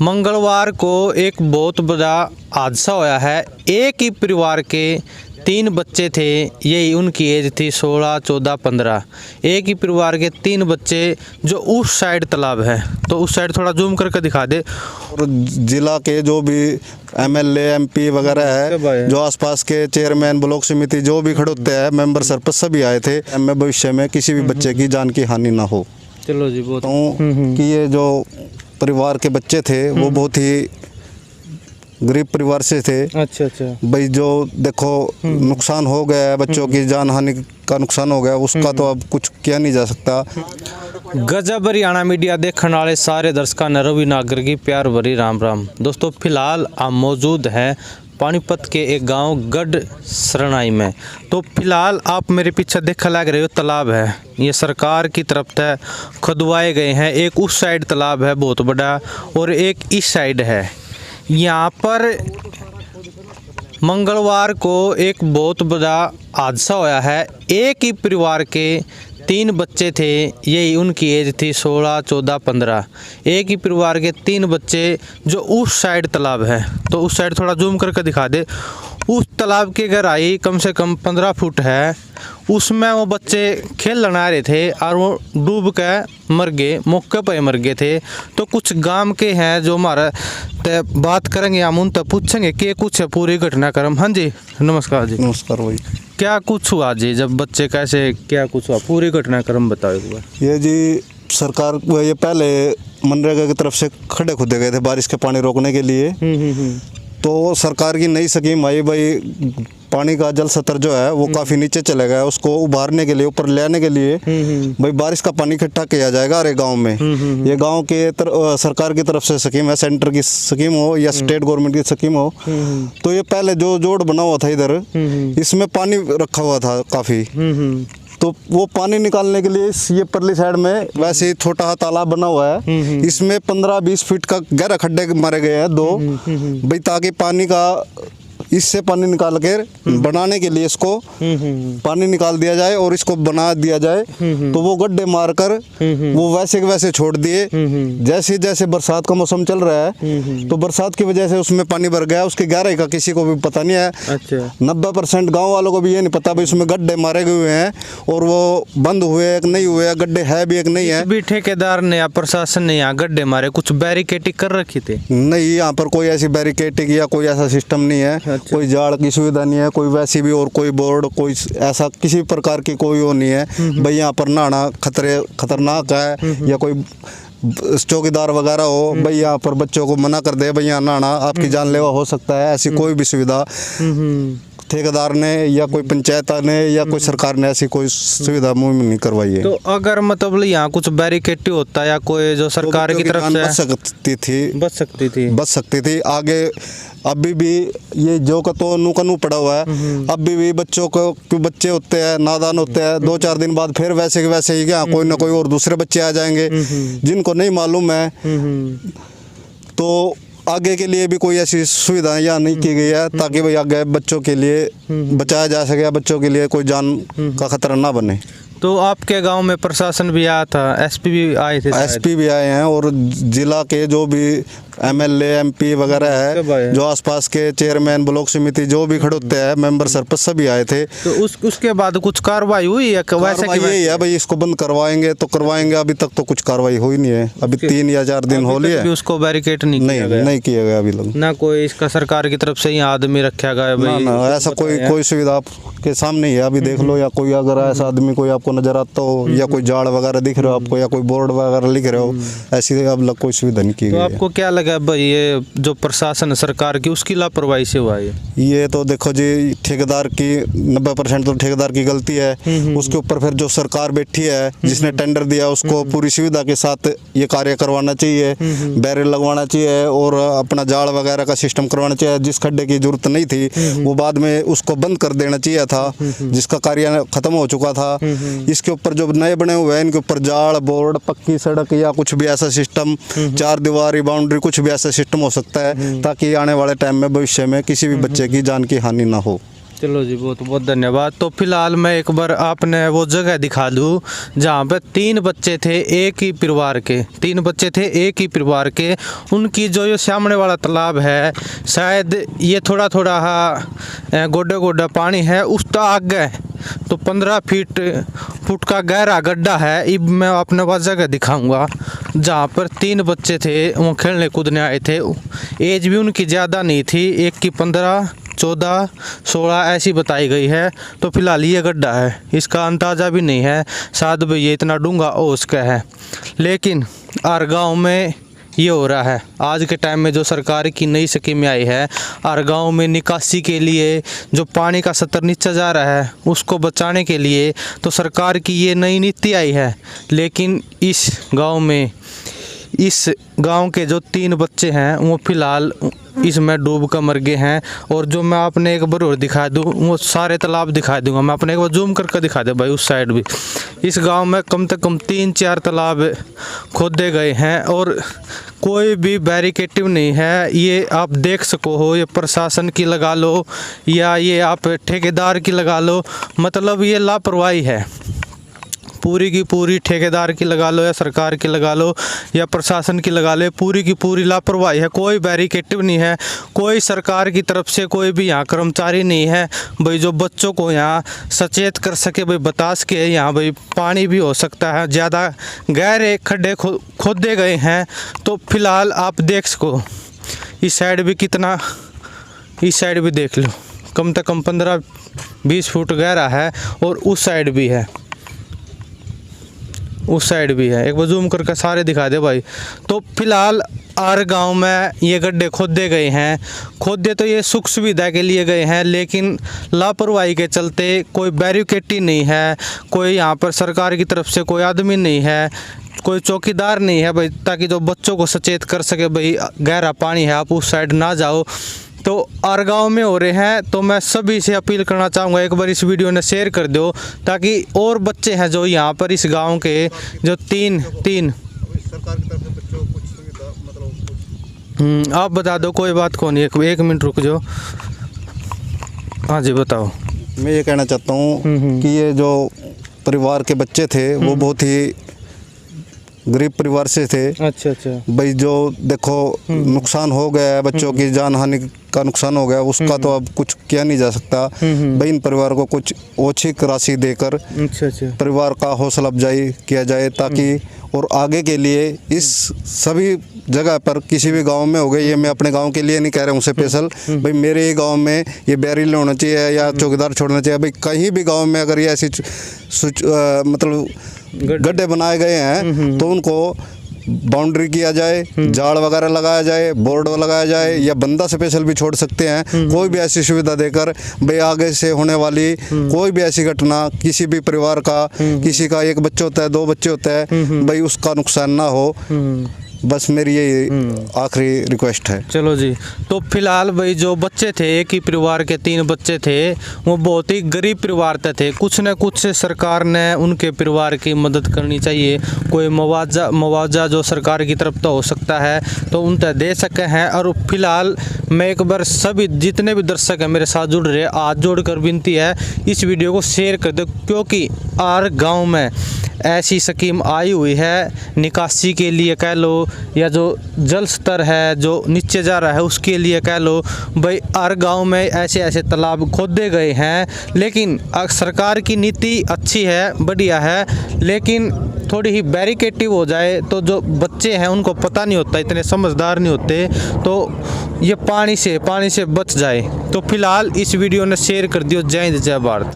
मंगलवार को एक बहुत बड़ा हादसा होया है। एक ही परिवार के 3 बच्चे थे। यही उनकी एज थी 16, 14, 15। एक ही परिवार के 3 बच्चे जो उस साइड तालाब है, तो उस साइड थोड़ा जूम करके दिखा दे। और जिला के जो भी एमएलए एमपी वगैरह है, जो आसपास के चेयरमैन ब्लॉक समिति जो भी खड़े होते हैं, मेंबर सरपंच सभी आए थे। मैं भविष्य में किसी भी बच्चे की जान की हानि ना हो। चलो जी, बहुत कि ये जो परिवार के बच्चे थे वो बहुत ही गरीब परिवार से थे। अच्छा भाई जो देखो नुकसान हो गया है, बच्चों की जान हानि का नुकसान हो गया, उसका तो अब कुछ किया नहीं जा सकता। गजब हरियाणा मीडिया देखने वाले सारे दर्शकों ने रवि नागर की प्यार भरी राम राम। दोस्तों, फिलहाल हम मौजूद हैं पानीपत के एक गांव गढ़ सरनाई में। तो फिलहाल आप मेरे पीछे देखने लग रहे हो, तालाब है। ये सरकार की तरफ से खुदवाए गए हैं। एक उस साइड तालाब है बहुत बड़ा, और एक इस साइड है। यहाँ पर मंगलवार को एक बहुत बड़ा हादसा होया है। एक ही परिवार के 3 बच्चे थे। यही उनकी एज थी 16, 14, 15। एक ही परिवार के 3 बच्चे जो उस साइड तालाब है, तो उस साइड थोड़ा जूम करके दिखा दे। उस तालाब की गहराई कम से कम 15 फुट है। उसमें वो बच्चे खेलने आ रहे थे और वो डूब के मर गए, मौके पर मर गए थे। तो कुछ गांव के हैं जो हमारा बात करेंगे, हम उन तक पूछेंगे कि कुछ है पूरी घटनाक्रम। हाँ जी, नमस्कार जी। नमस्कार भाई। क्या कुछ हुआ जी, जब बच्चे कैसे, क्या कुछ हुआ, पूरी घटनाक्रम बताओ एक बार। ये जी सरकार ये पहले मनरेगा की तरफ से खड्डे खोदे गए थे बारिश के पानी रोकने के लिए। तो सरकार की नई स्कीम आई भाई, पानी का जल स्तर जो है वो काफ़ी नीचे चले गया है, उसको उभारने के लिए, ऊपर ले के लिए भाई बारिश का पानी इकट्ठा किया जाएगा हर गांव में। ये गांव के सरकार की तरफ से स्कीम है, सेंटर की स्कीम हो या स्टेट गवर्नमेंट की स्कीम हो। तो ये पहले जो जोड़ बना हुआ था इधर, इसमें पानी रखा हुआ था काफ़ी। तो वो पानी निकालने के लिए ये परली साइड में वैसे ही छोटा तालाब बना हुआ है। इसमें 15-20 फीट का गहरा खड्डे मारे गए हैं 2 भाई, ताकि पानी का इससे पानी निकाल कर बनाने के लिए इसको पानी निकाल दिया जाए और इसको बना दिया जाए। तो वो गड्ढे मारकर वो वैसे के वैसे छोड़ दिए। जैसे जैसे बरसात का मौसम चल रहा है, तो बरसात की वजह से उसमें पानी भर गया। उसकी गहराई का किसी को भी पता नहीं है। अच्छा। 90% गाँव वालों को भी ये नहीं पता भाई उसमें गड्ढे मारे गए हुए हैं और वो बंद हुए एक नहीं हुए, गड्ढे है भी एक नहीं है। भी ठेकेदार ने या प्रशासन ने यहाँ गड्ढे मारे, कुछ बैरिकेडिंग कर रखी थी? नहीं, यहाँ पर कोई ऐसी बैरिकेडिंग या कोई ऐसा सिस्टम नहीं है। कोई जाड़ की सुविधा नहीं है, कोई वैसी भी, और कोई बोर्ड, कोई ऐसा किसी प्रकार की कोई वो नहीं है भाई। यहाँ पर नहाना खतरनाक है, या कोई चौकीदार वगैरह हो भाई यहाँ पर बच्चों को मना कर दे भाई यहाँ नहाना आपकी जानलेवा हो सकता है, ऐसी कोई भी सुविधा ठेकेदार ने या कोई पंचायत ने या कोई सरकार ने ऐसी कोई सुविधा मुहैया नहीं करवाई है। तो अगर मतलब यहाँ कुछ बैरिकेड होता या कोई जो सरकार की तरफ से बच सकती थी आगे। अभी भी ये जो का तो नू पड़ा हुआ है। अभी भी बच्चों को, बच्चे होते हैं नादान होते हैं, 2-4 दिन बाद फिर वैसे के वैसे ही क्या कोई ना कोई और दूसरे बच्चे आ जाएंगे जिनको नहीं मालूम है। तो आगे के लिए भी कोई ऐसी सुविधा यहाँ नहीं की गई है ताकि भाई आगे बच्चों के लिए बचाया जा सके, बच्चों के लिए कोई जान का खतरा ना बने। तो आपके गांव में प्रशासन भी आया था, एसपी भी आए थे? एसपी भी आए हैं, और जिला के जो भी एमएलए एमपी वगैरह है, जो आसपास के चेयरमैन ब्लॉक समिति जो भी खड़े होते हैं, मेंबर सरपंच सभी आए थे। तो उसके बाद कुछ कार्रवाई हुई है? यही है भाई, इसको बंद करवाएंगे तो करवाएंगे। अभी तक तो कुछ कार्रवाई हुई नहीं है। अभी 3 या 4 दिन हो लिए, उसको बैरिकेड नहीं किया गया अभी तक। ना कोई इसका सरकार की तरफ से ही आदमी रखा गया? ना, ऐसा कोई सुविधा आपके सामने ही है। अभी देख लो, या कोई अगर ऐसा आदमी कोई आपको नजर आता हो, या कोई जाड़ वगैरह दिख रहे हो आपको, या कोई बोर्ड वगैरह लिख रहे हो, ऐसी अब लग कोई सुविधा नहीं की गई। तो आपको क्या लगा भाई, ये जो प्रशासन सरकार की उसकी लापरवाही से हुआ ये तो देखो जी, ठेकेदार की 90% तो ठेकेदार की गलती है। उसके ऊपर फिर जो सरकार बैठी है, जिसने टेंडर दिया, उसको पूरी सुविधा के साथ ये कार्य करवाना चाहिए, बैरियर लगवाना चाहिए और अपना जाड़ वगैरह का सिस्टम करवाना चाहिए। जिस खड्डे की जरूरत नहीं थी वो बाद में उसको बंद कर देना चाहिए था, जिसका कार्य खत्म हो चुका था। इसके ऊपर जो नए बने हुए हैं, इनके ऊपर जाड़, बोर्ड, पक्की सड़क या कुछ भी ऐसा सिस्टम, 4 दीवारी बाउंड्री, कुछ भी ऐसा सिस्टम हो सकता है ताकि आने वाले टाइम में भविष्य में किसी भी बच्चे की जान की हानि ना हो। चलो जी, बहुत बहुत धन्यवाद। तो फिलहाल मैं एक बार आपने वो जगह दिखा दूँ जहाँ पे 3 बच्चे थे एक ही परिवार के, 3 बच्चे थे एक ही परिवार के। उनकी जो ये सामने वाला तालाब है, शायद ये थोड़ा थोड़ा गोड्डा गोड्डा पानी है, उसका आगे तो 15 फुट का गहरा गड्ढा है। अब मैं अपने वो जगह दिखाऊंगा जहाँ पर 3 बच्चे थे, वो खेलने कूदने आए थे। एज भी उनकी ज़्यादा नहीं थी, एक की 15, 14, 16 ऐसी बताई गई है। तो फिलहाल ये गड्ढा है, इसका अंदाज़ा भी नहीं है शायद भाई ये इतना डूंगा हो उसका है। लेकिन हर गाँव में ये हो रहा है। आज के टाइम में जो सरकार की नई स्कीम आई है, हर गाँव में निकासी के लिए जो पानी का स्तर नीचे जा रहा है उसको बचाने के लिए तो सरकार की ये नई नीति आई है। लेकिन इस गांव के जो 3 बच्चे हैं वो फिलहाल इसमें डूब कर मर गए हैं। और जो मैं आपने एक बार और दिखा दूँ, वो सारे तालाब दिखा दूंगा मैं, अपने एक बार जूम करके दिखा दे भाई। उस साइड भी इस गांव में कम से कम 3-4 तालाब खोदे गए हैं और कोई भी बैरिकेटिव नहीं है। ये आप देख सको हो, ये प्रशासन की लगा लो या ये आप ठेकेदार की लगा लो, मतलब ये लापरवाही है पूरी की पूरी। ठेकेदार की लगा लो या सरकार की लगा लो या प्रशासन की लगा लो, पूरी की पूरी लापरवाही है। कोई बैरिकेटिव नहीं है, कोई सरकार की तरफ से कोई भी यहाँ कर्मचारी नहीं है भाई जो बच्चों को यहाँ सचेत कर सके भाई, बता सके यहाँ भाई पानी भी हो सकता है। ज़्यादा गहरे खड्डे खोदे गए हैं। तो फिलहाल आप देख सको इस साइड भी कितना, इस साइड भी देख लो कम से कम 15-20 फुट गहरा है और उस साइड भी है, उस साइड भी है। एक बार जूम करके सारे दिखा दे भाई। तो फिलहाल हर गांव में ये गड्ढे खोदे गए हैं। खोदे तो ये सुख सुविधा के लिए गए हैं, लेकिन लापरवाही के चलते कोई बैरिकेटिंग नहीं है, कोई यहाँ पर सरकार की तरफ से कोई आदमी नहीं है, कोई चौकीदार नहीं है भाई, ताकि जो बच्चों को सचेत कर सके भाई गहरा पानी है आप उस साइड ना जाओ। तो हर गाँव में हो रहे हैं। तो मैं सभी से अपील करना चाहूँगा एक बार इस वीडियो ने शेयर कर दो, ताकि और बच्चे हैं जो यहाँ पर इस गांव के जो तीन सरकार की तरफ से बच्चों को कुछ सुविधा मतलब आप बता दो, कोई बात कौन है, एक मिनट रुक जाओ। हाँ जी बताओ। मैं ये कहना चाहता हूँ कि ये जो परिवार के बच्चे थे वो बहुत ही गरीब परिवार से थे। अच्छा अच्छा भाई जो देखो नुकसान हो गया है, बच्चों की जान हानि का नुकसान हो गया, उसका तो अब कुछ किया नहीं जा सकता। भाई इन परिवार को कुछ ओछी राशि देकर परिवार का हौसला अफजाई किया जाए, ताकि और आगे के लिए इस सभी जगह पर किसी भी गांव में हो गए, ये मैं अपने गांव के लिए नहीं कह रहा हूँ स्पेशल, भाई मेरे ही गांव में ये बैरिल होना चाहिए या चौकीदार छोड़ना चाहिए। भाई कहीं भी गांव में अगर ये ऐसी मतलब गड्ढे बनाए गए हैं तो उनको बाउंड्री किया जाए, जाल वगैरह लगाया जाए, बोर्ड लगाया जाए, या बंदा स्पेशल भी छोड़ सकते हैं। कोई भी ऐसी सुविधा देकर भाई आगे से होने वाली कोई भी ऐसी घटना, किसी भी परिवार का, किसी का 1 बच्चा होता है, 2 बच्चे होते हैं, भाई उसका नुकसान ना हो, बस मेरी यही आखिरी रिक्वेस्ट है। चलो जी। तो फिलहाल भाई जो बच्चे थे, एक ही परिवार के 3 बच्चे थे, वो बहुत ही गरीब परिवार के थे। कुछ न कुछ सरकार ने उनके परिवार की मदद करनी चाहिए। कोई मुआवजा जो सरकार की तरफ तो हो सकता है तो उन तक दे सके हैं। और फिलहाल मैं एक बार सभी जितने भी दर्शक हैं मेरे साथ जुड़ रहे, हाथ जोड़कर विनती है इस वीडियो को शेयर कर दो, क्योंकि हर गाँव में ऐसी स्कीम आई हुई है निकासी के लिए कह लो, या जो जल स्तर है जो नीचे जा रहा है उसके लिए कह लो। भाई हर गांव में ऐसे ऐसे तालाब खोदे गए हैं। लेकिन सरकार की नीति अच्छी है, बढ़िया है, लेकिन थोड़ी ही बैरिकेटिव हो जाए तो जो बच्चे हैं उनको पता नहीं होता, इतने समझदार नहीं होते, तो ये पानी से बच जाए। तो फिलहाल इस वीडियो ने शेयर कर दियो। जय हिंद जय भारत।